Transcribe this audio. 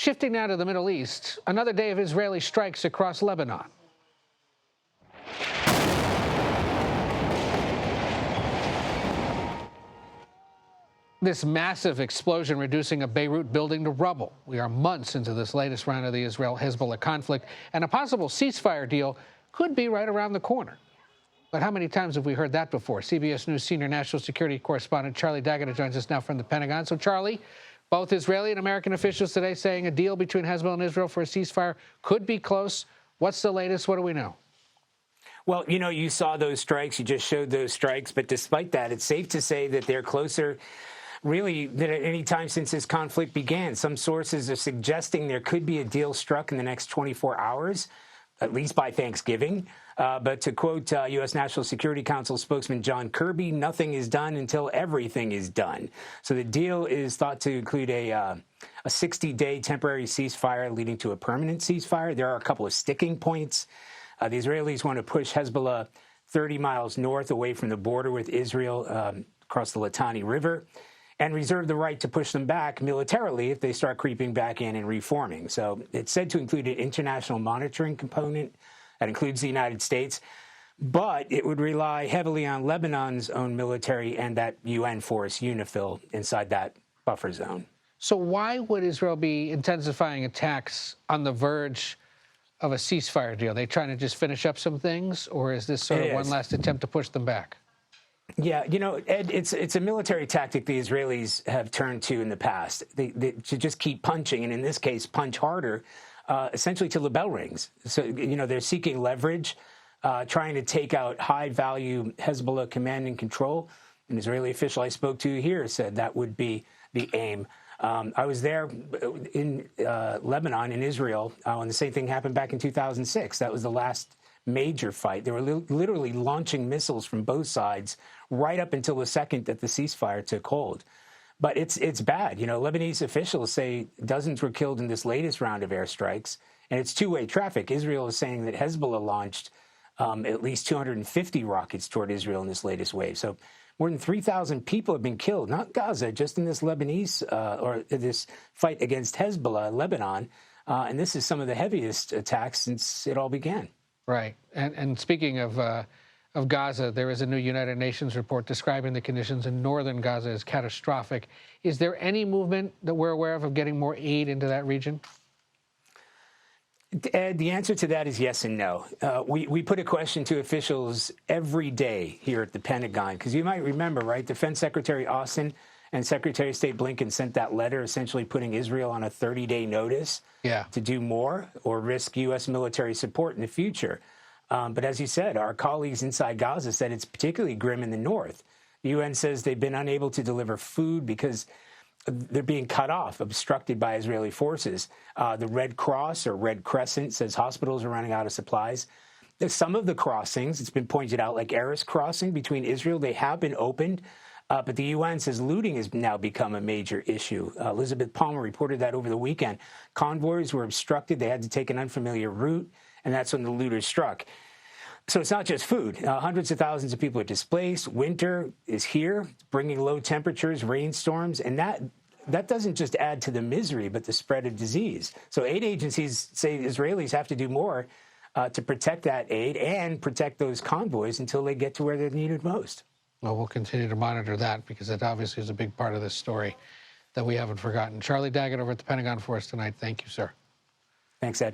Shifting now to the Middle East, another day of Israeli strikes across Lebanon. This massive explosion reducing a Beirut building to rubble. We are months into this latest round of the Israel-Hezbollah conflict, and a possible ceasefire deal could be right around the corner. But how many times have we heard that before? CBS News senior national security correspondent Charlie Daggett joins us now from the Pentagon. So, Charlie, both Israeli and American officials today saying a deal between Hezbollah and Israel for a ceasefire could be close. What's the latest? What do we know? Well, you know, you saw those strikes. You just showed those strikes. But despite that, it's safe to say that they're closer really than at any time since this conflict began. Some sources are suggesting there could be a deal struck in the next 24 hours, at least by Thanksgiving. But to quote U.S. National Security Council spokesman John Kirby, nothing is done until everything is done. So the deal is thought to include a 60-day temporary ceasefire leading to a permanent ceasefire. There are a couple of sticking points. The Israelis want to push Hezbollah 30 miles north away from the border with Israel across the Litani River, and reserve the right to push them back militarily if they start creeping back in and reforming. So it's said to include an international monitoring component that includes the United States, but it would rely heavily on Lebanon's own military and that UN force, UNIFIL, inside that buffer zone. So why would Israel be intensifying attacks on the verge of a ceasefire deal? Are they trying to just finish up some things, or is this sort of one last attempt to push them back? Yeah, you know, Ed, it's a military tactic the Israelis have turned to in the past. They to just keep punching, and in this case, punch harder, essentially till the bell rings. So, you know, they're seeking leverage, trying to take out high-value Hezbollah command and control. An Israeli official I spoke to here said that would be the aim. I was there in Lebanon, in Israel, when the same thing happened back in 2006. That was the last major fight. They were literally launching missiles from both sides right up until the second that the ceasefire took hold. But it's bad. You know, Lebanese officials say dozens were killed in this latest round of airstrikes, and it's two-way traffic. Israel is saying that Hezbollah launched at least 250 rockets toward Israel in this latest wave. So more than 3,000 people have been killed, not Gaza, just in this Lebanese or this fight against Hezbollah, Lebanon. And this is some of the heaviest attacks since it all began. Right. And speaking of Gaza, there is a new United Nations report describing the conditions in northern Gaza as catastrophic. Is there any movement that we're aware of getting more aid into that region? Ed, the answer to that is yes and no. We put a question to officials every day here at the Pentagon, because you might remember, right, Defense Secretary Austin and Secretary of State Blinken sent that letter essentially putting Israel on a 30-day notice to do more or risk U.S. military support in the future. But as you said, our colleagues inside Gaza said it's particularly grim in the north. The UN says they've been unable to deliver food because they're being cut off, obstructed by Israeli forces. The Red Cross or Red Crescent says hospitals are running out of supplies. Some of the crossings, it's been pointed out, like Erez crossing between Israel, they have been opened. But the UN says looting has now become a major issue. Elizabeth Palmer reported that over the weekend. Convoys were obstructed. They had to take an unfamiliar route, and that's when the looters struck. So it's not just food. Hundreds of thousands of people are displaced. Winter is here, bringing low temperatures, rainstorms, and that doesn't just add to the misery, but the spread of disease. So aid agencies say Israelis have to do more to protect that aid and protect those convoys until they get to where they're needed most. Well, we'll continue to monitor that because that obviously is a big part of this story that we haven't forgotten. Charlie Daggett over at the Pentagon for us tonight. Thank you, sir. Thanks, Ed.